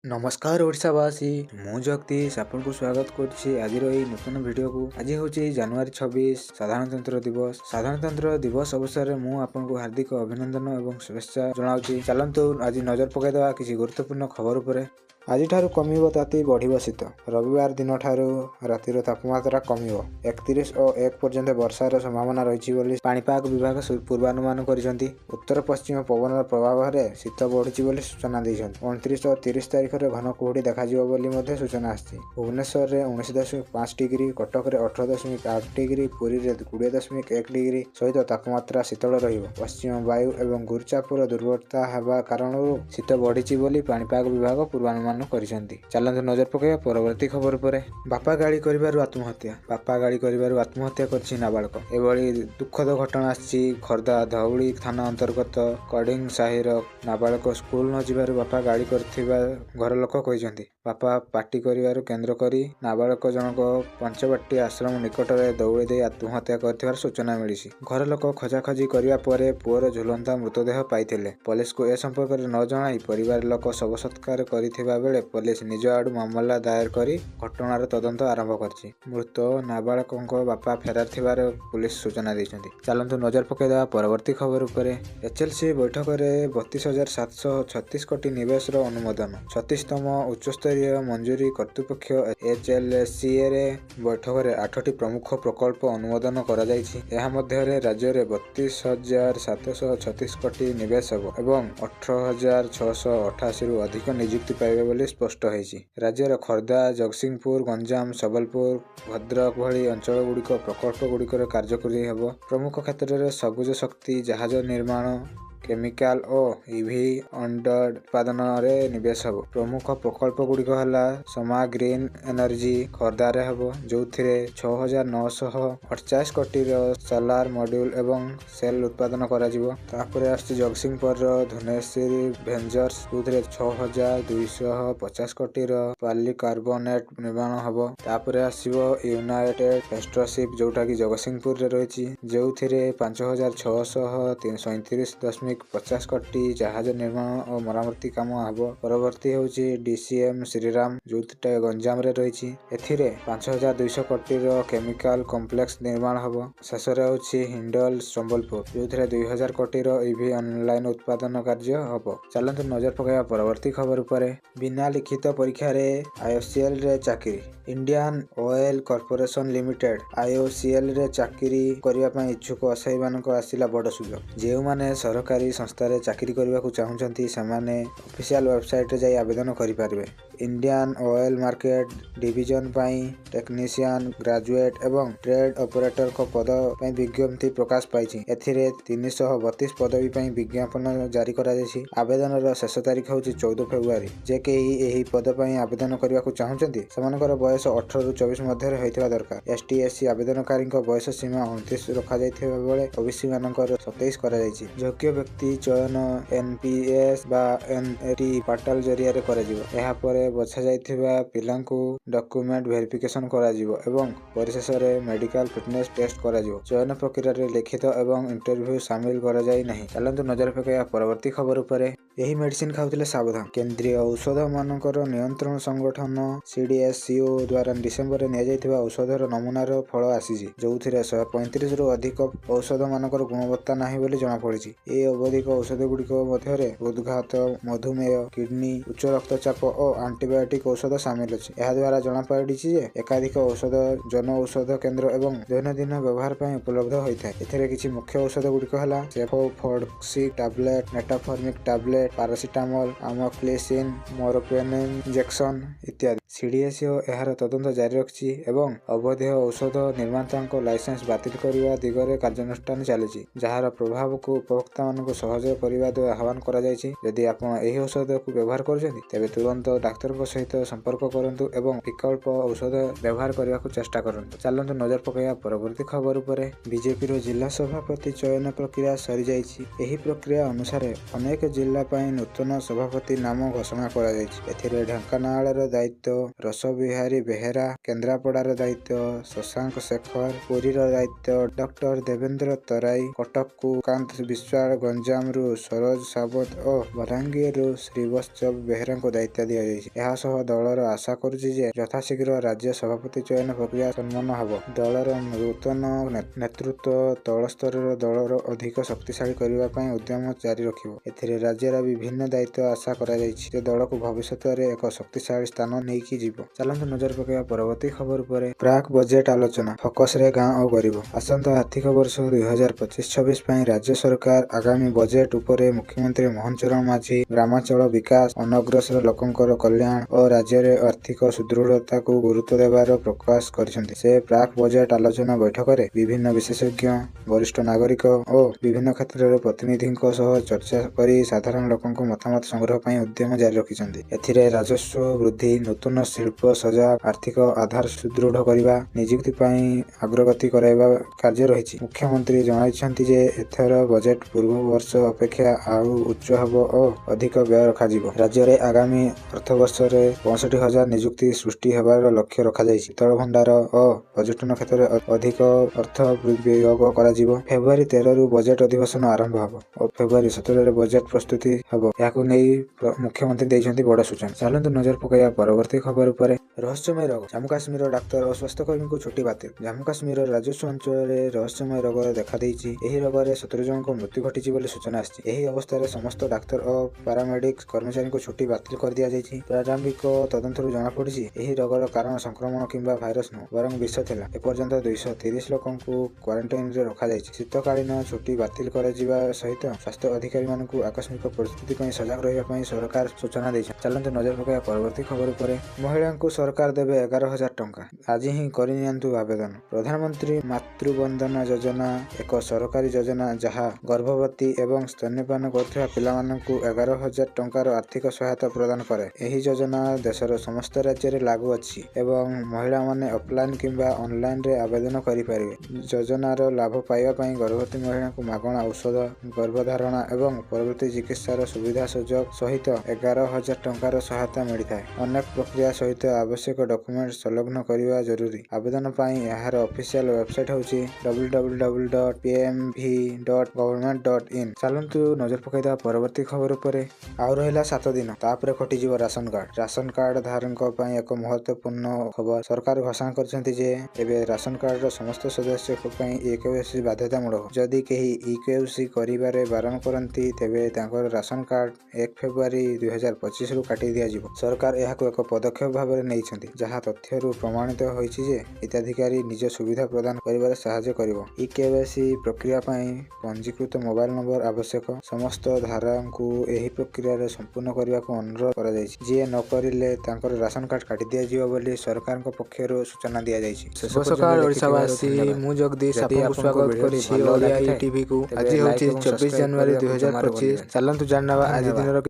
नमस्कार ओडिशावासी मु जगदीश आपन को स्वागत करछि आज नूतन वीडियो को। आज हूँ जनवरी 26 साधारणतंत्र दिवस। साधारणतंत्र दिवस अवसर में मु आपन को हार्दिक अभिनंदन एवं शुभेच्छा जनाऊँगी। चलतु आज नजर पकईदेवा किसी गुरुत्वपूर्ण खबर उपर। आज कमिब ताती बढ़िब शीत। रविवार दिन ठारू रातिर तापमात्रा कमिब 31 और 1 पर्यंत वर्षार संभावना रही बोली पाणीपाग विभाग पूर्वानुमान करिसेंती। उत्तर पश्चिम पवन प्रभाव में शीत बढ़ी बोली सूचना देइछंती। 29 और 30 तारीख में घन कुहुड़ी देखा बोली मध्य सूचना आछि। भुवनेश्वर में 19.5 डिग्री, कटक में 18.8 डिग्री, पुरी में 20.1 डिग्री सहित तापमात्रा शीतल रहिब। पश्चिम वायु एवं घूर्चापुर दुर्बलता हेबा कारणरू शीत बढ़ी बोली पाणीपाग विभाग पूर्वानुमान करिसेंती। चलନ୍ତୁ नजर पकाइबा परवर्ती खबर पर। बापा गाड़ी करिबारु आत्महत्या। बापा गाड़ी करिबारु आत्महत्या करछि नाबालक। एभली दुखद घटना आछि खर्दा धौली थाना अंतर्गत कडिंग साहिर नाबालक स्कूल न जिबारु बापा गाड़ी करथिबा घर लोक कहिसेंती। बापा पार्टी करिबारु केंद्र करी नाबालक जनक पंचवटी आश्रम निकट में दौड़ी दे आत्महत्या करथिबार सूचना मिलिछि। घर लोक खोजाखोजी करिबा परे पुअर झुलंता मृतदेह पाइथिले। पुलिस को ए संपर्क में न जणाई परिवार लोक शव सत्कार करिथिबा बेले पुलिस निज आडू मामला दायर करी घटनार तदंत आरंभ करछि। मृत नाबालकଙ୍କ बापा फेरार थिबार पुलिस सूचना दैछंती। चलंतु नजर पकईदेवा परवर्ती खबर उपरे। एचएलसी बैठक में 32,736 कोटी निवेश अनुमोदन। 36तम उच्चस्तरीय मंजूरी कर्तृपक्ष एचएलसी बैठक में 8टी प्रमुख प्रकल्प अनुमोदन करा जायछि। एहा मध्यरे राज्य में 32,736 कोटी निवेश हेबो एवं 18,688 रु अधिक नियुक्ति पाइबे बोली स्पष्ट होइछि। राज्यर खर्दा, जगतसिंहपुर, गंजाम, सबलपुर, भद्रक भली अंचल गुड़िक प्रकल्प गुड़िकर कार्यकरी हेबो। प्रमुख क्षेत्र में सबुज शक्ति, जहाज निर्माण, केमिकाल और ईवी अंडर उत्पादन रे निवेश हेबो। प्रमुख प्रकल्प गुड़िक हला समा ग्रीन एनर्जी खर्दारे हेबो जो 6,948 कोटी सोलार मॉड्यूल एवं सेल उत्पादन करा जिवो। तापर आछि जगतसिंहपुर धुनेश्वरी भेंजर्स जो 6,250 कोटी पॉलीकार्बोनेट निर्माण हेबो। तापर आसीबो यूनाइटेड एस्ट्रोशिप जोटा कि जगतसिंहपुर रे रहिछि जो 5,637.50 कोटी जहाज निर्माण और मरामती काम हेबो। परवर्ती होछि डीसीएम श्रीराम जोटा गंजाम रे रहिछि एथिरे 5,200 कोटी केमिकल कॉम्प्लेक्स निर्माण हेबो। शेषरे होछि हिंडल संबलपुर जो 2,000 कोटी ईवी ऑनलाइन उत्पादन कार्य हेबो। चलंतु नजर पकाइबा परवर्ती खबर उपरे। बिना लिखित परीक्षा रे आईओसीएल रे चाकरी। Indian oil corporation limited IOCL रे चाकरी करिया पय इच्छुक असाई मानक आसिला बड़ सुযোগ। जेउ माने सरकारी संस्था रे चाकरी करबा को चाहुचंती सेमाने ऑफिशियल वेबसाइट रे जाई आवेदन करि पारबे। इंडियन ऑयल मार्केट डिवीजन पय टेक्नीशियन, ग्रेजुएट एवं ट्रेड ऑपरेटर को पद पय विज्ञप्ति प्रकाश पाइछि। एथिरे 332 पदवी पय विज्ञापन जारी करा जायछि। आवेदन रो शेष तारीख होछि 14 फेब्रुआरी। जे केही एही पद पय आवेदन करबा को चाहुचंती सेमानकर बयस 18 रु 24 मध्य होइथिबा दरकार। एसटीएससी आवेदनकारी बयस सीमा 29 रखा जायथिबा बेले ओबीसी मानकर 27 करा जायछि। योग्य व्यक्ति चयन एनपीएस बा एनएटी पोर्टल जरिया रे करा जिवो। एहा परे बछा जायथिबा पिलांकु डॉक्यूमेंट वेरिफिकेशन करा जिवो एवं परिशेष रे मेडिकल फिटनेस टेस्ट करा जिवो। चयन प्रक्रिया रे लिखित एवं इंटरव्यू शामिल करा जाय नहीं। चलंतु नजर पकाइबा परवर्ती खबर उपरे। यही मेडिसिन खाउथिले सावधान। केंद्रीय औषध मानकर नियंत्रण संगठन सीडीएससीओ द्वारा डिसेंबर में निया औषधर नमूनार फल आसीछि जोथिरे 135 रु अधिक औषध मानकर गुणवत्ता नाही बोली जणा पड़िछि। ए अवधिक औषध गुड़िक मध्यरे हृदघात, मधुमेह, किडनी, उच्च रक्तचाप और एंटीबायोटिक औषध शामिल अछि। एहा द्वारा जणा पड़िछि जे एकाधिक औषध जन औषध केंद्र एवं दैनंदिन व्यवहार पय उपलब्ध होइथाय। एथिरे किछि मुख्य औषध गुड़िक हला सेफोफ्लॉक्सिक टैबलेट, मेटाफॉर्मिक टैबलेट, पैरासिटामोल, अमोक्सिसिलिन, मोरोपेन इंजेक्शन इत्यादि। सीडीएसओ एहार तदंत जारी रखिछि एवं अवैध औषध निर्मातांको लाइसेंस बातिल करिवा दिगरे कार्यानुष्ठान चलिछि जहार प्रभाव को उपभोक्ता मानक सहज करिवा दो आह्वान करा जायछि। यदि आपण एही औषध को व्यवहार करछथि तेबे तुरंत डाक्टर को सहित संपर्क करंतु एवं विकल्प औषध व्यवहार करिवा को चेष्टा करंतु। चलंतु नजर पकाइबा परवर्ती खबर उपरे। बीजेपी रो जिला सभापति चयन प्रक्रिया सरी जायछि। एही प्रक्रिया अनुसार अनेक जिला पय नूतन सभापति नाम घोषणा करा जायछि। एथिरे ढेंकानाल रो दायित्व ରସବିହାରୀ ବେହେରା, କେନ୍ଦ୍ରାପଡ଼ାର ଦାୟିତ୍ୱ ଶଶାଙ୍କ ଶେଖର, ପୁରୀର ଦାୟିତ୍ୱ ଡକ୍ଟର ଦେବେନ୍ଦ୍ର ତରାଇ, କଟକକୁ କାନ୍ତ ବିଶ୍ୱାଳ, ଗଞ୍ଜାମରୁ ସରୋଜ ସାବତ ଓ ବଲାଙ୍ଗୀରରୁ ଶ୍ରୀବତ୍ସବ ବେହେରାଙ୍କୁ ଦାୟିତ୍ୱ ଦିଆଯାଇଛି। ଏହା ସହ ଦଳର ଆଶା କରୁଛି ଯେ ଯଥାଶୀଘ୍ର ରାଜ୍ୟ ସଭାପତି ଚୟନ ପ୍ରକ୍ରିୟା ସମ୍ପନ୍ନ ହେବ। ଦଳର ନୂତନ ନେତୃତ୍ୱ ତଳସ୍ତରର ଦଳର ଅଧିକ ଶକ୍ତିଶାଳୀ କରିବା ପାଇଁ ଉଦ୍ୟମ ଜାରି ରଖିବ। ଏଥିରେ ରାଜ୍ୟର ବିଭିନ୍ନ ଦାୟିତ୍ୱ ଆଶା କରାଯାଇଛି ଯେ ଦଳକୁ ଭବିଷ୍ୟତରେ ଏକ ଶକ୍ତିଶାଳୀ ସ୍ଥାନ ନେଇକି ଯିବ। ଚାଲନ୍ତୁ ନଜର ପକାଇବା ପରବର୍ତ୍ତୀ ଖବର ଉପରେ। ପ୍ରାକ୍ ବଜେଟ୍ ଆଲୋଚନା, ଫୋକସରେ ଗାଁ ଓ ଗରିବ। ଆସନ୍ତା ଆର୍ଥିକ ବର୍ଷ 2025-26 ପାଇଁ ରାଜ୍ୟ ସରକାର ଆଗାମୀ ବଜେଟ୍ ଉପରେ ମୁଖ୍ୟମନ୍ତ୍ରୀ ମୋହନ ଚରଣ ମାଝୀ ଗ୍ରାମାଞ୍ଚଳ ବିକାଶ, ଅନଗ୍ରସର ଲୋକଙ୍କର କଲ୍ୟାଣ ଓ ରାଜ୍ୟରେ ଆର୍ଥିକ ସୁଦୃଢ଼ତାକୁ ଗୁରୁତ୍ୱ ଦେବାର ପ୍ରକାଶ କରିଛନ୍ତି। ସେ ପ୍ରାକ୍ ବଜେଟ୍ ଆଲୋଚନା ବୈଠକରେ ବିଭିନ୍ନ ବିଶେଷଜ୍ଞ, ବରିଷ୍ଠ ନାଗରିକ ଓ ବିଭିନ୍ନ କ୍ଷେତ୍ରର ପ୍ରତିନିଧିଙ୍କ ସହ ଚର୍ଚ୍ଚା କରି ସାଧାରଣ ଲୋକଙ୍କ ମତାମତ ସଂଗ୍ରହ ପାଇଁ ଉଦ୍ୟମ ଜାରି ରଖିଛନ୍ତି। ଏଥିରେ ରାଜସ୍ୱ ବୃଦ୍ଧି, ନୂତନ ଶିଳ୍ପ ସଜାଗ, ଆର୍ଥିକ ଆଧାର ସୁଦୃଢ଼ କରିବା, ନିଯୁକ୍ତି ପାଇଁ ଅଗ୍ରଗତି କରାଇବା କାର୍ଯ୍ୟ ରହିଛି। ମୁଖ୍ୟମନ୍ତ୍ରୀ ଜଣାଇଛନ୍ତି ଯେ ଏଥର ବଜେଟ୍ ପୂର୍ବ ବର୍ଷ ଅପେକ୍ଷା ଆଉ ଉଚ୍ଚ ହେବ ଓ ଅଧିକ ବ୍ୟୟ ରଖାଯିବ। ରାଜ୍ୟରେ ଆଗାମୀ ଅର୍ଥବର୍ଷରେ 65,000 ନିଯୁକ୍ତି ସୃଷ୍ଟି ହେବାର ଲକ୍ଷ୍ୟ ରଖାଯାଇଛି। ଶୀତଳ ଭଣ୍ଡାର ଓ ପର୍ଯ୍ୟଟନ କ୍ଷେତ୍ରରେ ଅଧିକ ଅର୍ଥ ବିନିଯୋଗ କରାଯିବ। ଫେବୃଆରୀ 13ରୁ ବଜେଟ୍ ଅଧିବେଶନ ଆରମ୍ଭ ହେବ ଓ ଫେବୃଆରୀ 17ରେ ବଜେଟ୍ ପ୍ରସ୍ତୁତି ହେବ। ଏହାକୁ ନେଇ ମୁଖ୍ୟମନ୍ତ୍ରୀ ଦେଇଛନ୍ତି ବଡ଼ ସୂଚନା। ଚାଲନ୍ତୁ ନଜର ପକାଇବା ପରବର୍ତ୍ତୀ ଖବର ଉପରେ। ରହସ୍ୟମୟ ରୋଗ, ଜାମ୍ମୁ କାଶ୍ମୀରର ଡାକ୍ତର ଓ ସ୍ୱାସ୍ଥ୍ୟକର୍ମୀଙ୍କୁ ଛୁଟି ବାତିଲ। ଜାମ୍ମୁ କାଶ୍ମୀରର ରାଜସ୍ୱ ଅଞ୍ଚଳରେ ରହସ୍ୟମୟ ରୋଗ ଦେଖାଦେଇଛି। ଏହି ରୋଗରେ 17 ଜଣଙ୍କ ମୃତ୍ୟୁ ଘଟିଛି ବୋଲି ସୂଚନା ଆସିଛି। ଏହି ଅବସ୍ଥାରେ ସମସ୍ତ ଡାକ୍ତର ଓ ପାରାମେଡିକ୍ କର୍ମଚାରୀଙ୍କୁ ଛୁଟି ବାତିଲ କରିଦିଆଯାଇଛି। ପ୍ରାରମ୍ଭିକ ତଦନ୍ତରୁ ଜଣାପଡ଼ିଛି ଏହି ରୋଗର କାରଣ ସଂକ୍ରମଣ କିମ୍ବା ଭାଇରସ୍ ନୁହେଁ, ବରଂ ବିଷ ଥିଲା। ଏପର୍ଯ୍ୟନ୍ତ 230 ଲୋକଙ୍କୁ କ୍ୱାରେଣ୍ଟାଇନ୍ରେ ରଖାଯାଇଛି। ଶୀତକାଳୀନ ଛୁଟି ବାତିଲ କରାଯିବା ସହିତ ସ୍ୱାସ୍ଥ୍ୟ ଅଧିକାରୀମାନଙ୍କୁ ଆକସ୍ମିକ ପରିସ୍ଥିତି ପାଇଁ ସଜାଗ ରହିବା ପାଇଁ ସରକାର ସୂଚନା ଦେଇଛନ୍ତି। ଚାଲନ୍ତୁ ନଜର ପକାଇବା ପରବର୍ତ୍ତୀ ଖବର ଉପରେ। ମହିଳାଙ୍କୁ ସରକାର ଦେବେ 11,000 ଟଙ୍କା। ଆଜି ହିଁ କରିନିଅନ୍ତୁ ଆବେଦନ। ପ୍ରଧାନମନ୍ତ୍ରୀ ମାତୃବନ୍ଦନା ଯୋଜନା ଏକ ସରକାରୀ ଯୋଜନା ଯାହା ଗର୍ଭବତୀ ଏବଂ ସ୍ତନ୍ୟପାନ କରୁଥିବା ପିଲାମାନଙ୍କୁ 11,000 ଟଙ୍କାର ଆର୍ଥିକ ସହାୟତା ପ୍ରଦାନ କରେ। ଏହି ଯୋଜନା ଦେଶର ସମସ୍ତ ରାଜ୍ୟରେ ଲାଗୁ ଅଛି ଏବଂ ମହିଳାମାନେ ଅଫଲାଇନ୍ କିମ୍ବା ଅନଲାଇନରେ ଆବେଦନ କରିପାରିବେ। ଯୋଜନାର ଲାଭ ପାଇବା ପାଇଁ ଗର୍ଭବତୀ ମହିଳାଙ୍କୁ ମାଗଣା ଔଷଧ, ଗର୍ଭଧାରଣ ଏବଂ ପରବର୍ତ୍ତୀ ଚିକିତ୍ସାର ସୁବିଧା ସୁଯୋଗ ସହିତ 11,000 ଟଙ୍କାର ସହାୟତା ମିଳିଥାଏ। ଅନେକ ପ୍ରକ୍ରିୟା ସହିତ ଆବଶ୍ୟକ ଡକୁମେଣ୍ଟ ସଂଲଗ୍ନ କରିବା ଜରୁରୀ। ଆବେଦନ ପାଇଁ ଏହାର ଅଫିସିଆଲ ୱେବସାଇଟ୍ ହେଉଛି www.pmv.government.in। ଚାଲନ୍ତୁ ନଜର ପକାଇଦେବା ପରବର୍ତ୍ତୀ ଖବର ଉପରେ। ଆଉ ରହିଲା 7 ଦିନ, ତାପରେ କଟିଯିବ ରାସନ କାର୍ଡ। ରାସନ କାର୍ଡ ଧାରକଙ୍କ ପାଇଁ ଏକ ମହତ୍ୱପୂର୍ଣ୍ଣ ଖବର। ସରକାର ଘୋଷଣା କରିଛନ୍ତି ଯେ ଏବେ ରାସନ କାର୍ଡର ସମସ୍ତ ସଦସ୍ୟଙ୍କ ପାଇଁ ଇକେୱାଇସି ବାଧ୍ୟତାମୂଳକ। ଯଦି କେହି ଇକେୱାଇସି କରିବାରେ ବାରଣ କରନ୍ତି ତେବେ ତାଙ୍କର ରାସନ କାର୍ଡ 1 ଫେବୃଆରୀ 2025ରୁ କାଟି ଦିଆଯିବ। ସରକାର ଏହାକୁ ଏକ ପଦକ୍ଷେପ ଭାବରେ ନେଇଛନ୍ତି ଯାହା ତଥ୍ୟରୁ ପ୍ରମାଣିତ ହୋଇଛି ଯେ ହିତାଧିକାରୀ ନିଜ ସୁବିଧା ପ୍ରଦାନ କରିବାରେ ସାହାଯ୍ୟ କରିବ। ଇକେୱାଇସି ପ୍ରକ୍ରିୟା ପାଇଁ ପଞ୍ଜୀକୃତ ମୋବାଇଲ ନମ୍ବର ଆବଶ୍ୟକ। ସମସ୍ତ ଧାରକଙ୍କୁ ଏହି ପ୍ରକ୍ରିୟାରେ ସମ୍ପୂର୍ଣ୍ଣ କରିବାକୁ ଅନୁରୋଧ କରାଯାଇଛି। ଯିଏ ନ କରିଲେ ତାଙ୍କର ରାସନ କାର୍ଡ କାଟି ଦିଆଯିବ ବୋଲି ସରକାରଙ୍କ ପକ୍ଷରୁ ସୂଚନା ଦିଆଯାଇଛି। ଶୁଭ ସକାଳ ଓଡ଼ିଶାବାସୀ, ମୁଁ ଜଗଦୀଶ ଆପଣଙ୍କୁ ସ୍ୱାଗତ କରିଛି ଓଡ଼ିଆ ଟିଭିକୁ। ଆଜି ହେଉଛି 24 ଜାନୁଆରୀ 2025। ଚାଲନ୍ତୁ ଜାଣିନେବା ଆଜି ଦିନର